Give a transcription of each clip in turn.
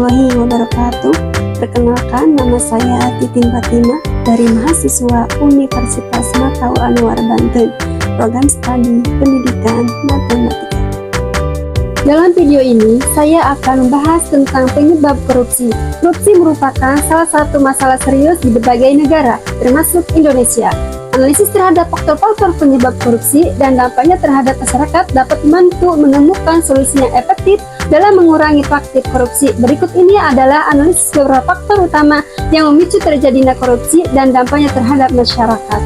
warahmatullahi wabarakatuh. Perkenalkan, nama saya Titin Fatimah dari mahasiswa Universitas Makau Anwar Banten, program studi pendidikan matematika. Dalam video ini, saya akan membahas tentang penyebab korupsi. Korupsi merupakan salah satu masalah serius di berbagai negara, termasuk Indonesia. Analisis terhadap faktor-faktor penyebab korupsi dan dampaknya terhadap masyarakat dapat membantu menemukan solusi yang efektif dalam mengurangi praktik korupsi. Berikut ini adalah analisis beberapa faktor utama yang memicu terjadinya korupsi dan dampaknya terhadap masyarakat.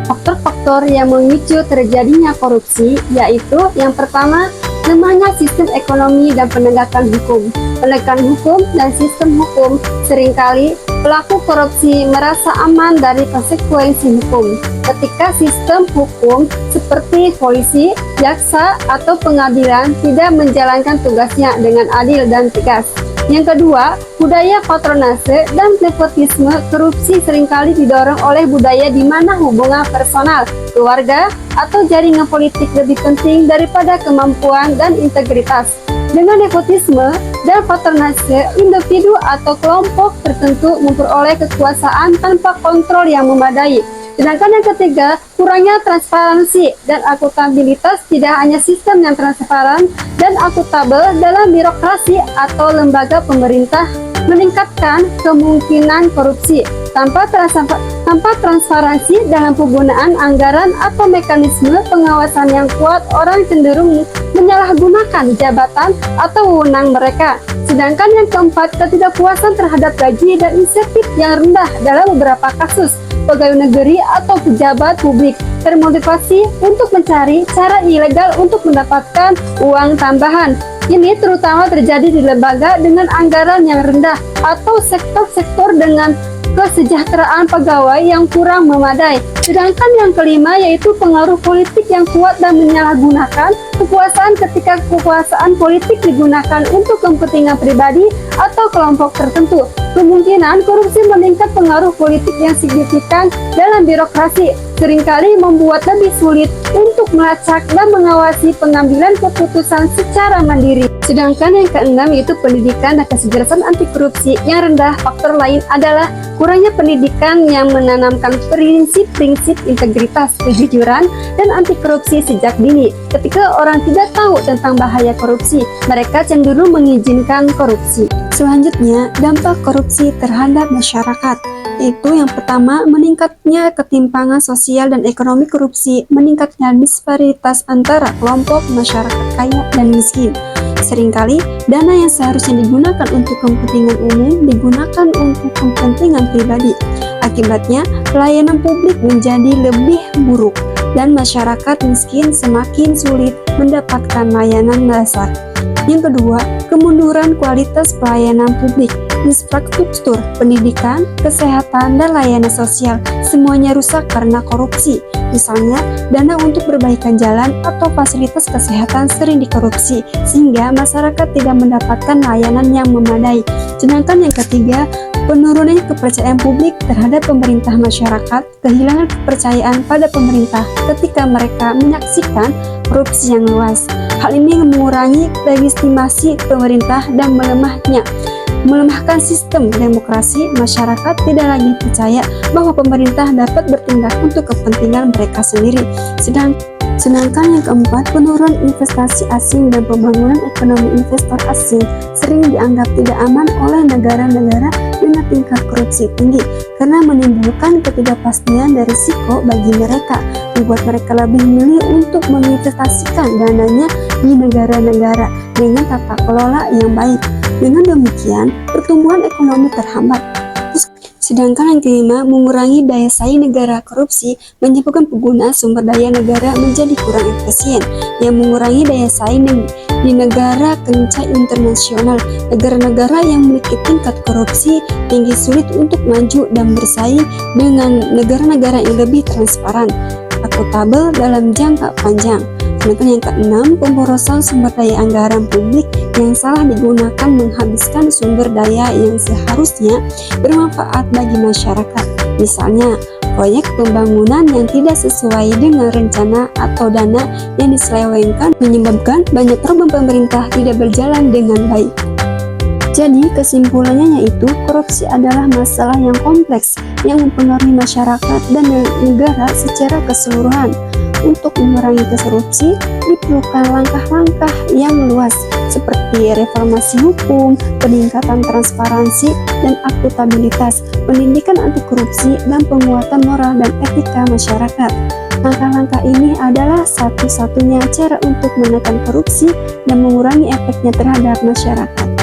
Faktor-faktor yang memicu terjadinya korupsi yaitu yang pertama, lemahnya sistem ekonomi dan penegakan hukum. Penegakan hukum dan sistem hukum seringkali pelaku korupsi merasa aman dari konsekuensi hukum. Ketika sistem hukum seperti polisi, jaksa, atau pengadilan tidak menjalankan tugasnya dengan adil dan tegas. Yang kedua, budaya patronase dan nepotisme. Korupsi seringkali didorong oleh budaya di mana hubungan personal, keluarga, atau jaringan politik lebih penting daripada kemampuan dan integritas. Dengan nepotisme dan patronase, individu atau kelompok tertentu memperoleh kekuasaan tanpa kontrol yang memadai. Sedangkan yang ketiga, kurangnya transparansi dan akuntabilitas. Tidak hanya sistem yang transparan dan akuntabel dalam birokrasi atau lembaga pemerintah meningkatkan kemungkinan korupsi. Tanpa transparansi dalam penggunaan anggaran atau mekanisme pengawasan yang kuat, orang cenderung menyalahgunakan jabatan atau wewenang mereka. Sedangkan yang keempat, ketidakpuasan terhadap gaji dan insentif yang rendah. Dalam beberapa kasus, pegawai negeri atau pejabat publik termotivasi untuk mencari cara ilegal untuk mendapatkan uang tambahan. Ini terutama terjadi di lembaga dengan anggaran yang rendah atau sektor-sektor dengan kesejahteraan pegawai yang kurang memadai. Sedangkan yang kelima yaitu pengaruh politik yang kuat dan menyalahgunakan kekuasaan. Ketika kekuasaan politik digunakan untuk kepentingan pribadi atau kelompok tertentu, kemungkinan korupsi meningkat. Pengaruh politik yang signifikan dalam birokrasi seringkali membuat lebih sulit untuk melacak dan mengawasi pengambilan keputusan secara mandiri. Sedangkan yang keenam yaitu pendidikan dan kesejahteraan anti korupsi yang rendah. Faktor lain adalah kurangnya pendidikan yang menanamkan prinsip-prinsip integritas, kejujuran, dan anti korupsi sejak dini. Ketika orang tidak tahu tentang bahaya korupsi, mereka cenderung mengizinkan korupsi. Selanjutnya, dampak korupsi terhadap masyarakat. Itu yang pertama, meningkatnya ketimpangan sosial dan ekonomi. Korupsi meningkatnya disparitas antara kelompok masyarakat kaya dan miskin. Seringkali dana yang seharusnya digunakan untuk kepentingan umum digunakan untuk kepentingan pribadi. Akibatnya, pelayanan publik menjadi lebih buruk dan masyarakat miskin semakin sulit mendapatkan layanan dasar. Yang kedua, kemunduran kualitas pelayanan publik. Infrastruktur, pendidikan, kesehatan, dan layanan sosial semuanya rusak karena korupsi. Misalnya, dana untuk perbaikan jalan atau fasilitas kesehatan sering dikorupsi, sehingga masyarakat tidak mendapatkan layanan yang memadai. Sedangkan yang ketiga, penurunan kepercayaan publik terhadap pemerintah. Masyarakat kehilangan kepercayaan pada pemerintah ketika mereka menyaksikan korupsi yang luas. Hal ini mengurangi legitimasi pemerintah dan melemahkan sistem demokrasi. Masyarakat tidak lagi percaya bahwa pemerintah dapat bertindak untuk kepentingan mereka sendiri. Sedangkan yang keempat, penurunan investasi asing dan pembangunan ekonomi. Investor asing sering dianggap tidak aman oleh negara-negara dengan tingkat korupsi tinggi karena menimbulkan ketidakpastian dan risiko bagi mereka, membuat mereka lebih memilih untuk menginvestasikan dananya di negara-negara dengan tata kelola yang baik. Dengan demikian, pertumbuhan ekonomi terhambat. Sedangkan yang kelima, mengurangi daya saing negara. Korupsi menyebabkan penggunaan sumber daya negara menjadi kurang efisien, yang mengurangi daya saing di negara kancah internasional. Negara-negara yang memiliki tingkat korupsi tinggi sulit untuk maju dan bersaing dengan negara-negara yang lebih transparan, akuntabel dalam jangka panjang. Sedangkan yang keenam, pemborosan sumber daya anggaran publik yang salah digunakan menghabiskan sumber daya yang seharusnya bermanfaat bagi masyarakat. Misalnya, proyek pembangunan yang tidak sesuai dengan rencana atau dana yang diselewengkan menyebabkan banyak program pemerintah tidak berjalan dengan baik. Jadi kesimpulannya yaitu korupsi adalah masalah yang kompleks yang mempengaruhi masyarakat dan negara secara keseluruhan. Untuk mengurangi korupsi diperlukan langkah-langkah yang luas seperti reformasi hukum, peningkatan transparansi dan akuntabilitas, pendidikan anti korupsi, dan penguatan moral dan etika masyarakat. Langkah-langkah ini adalah satu-satunya cara untuk menekan korupsi dan mengurangi efeknya terhadap masyarakat.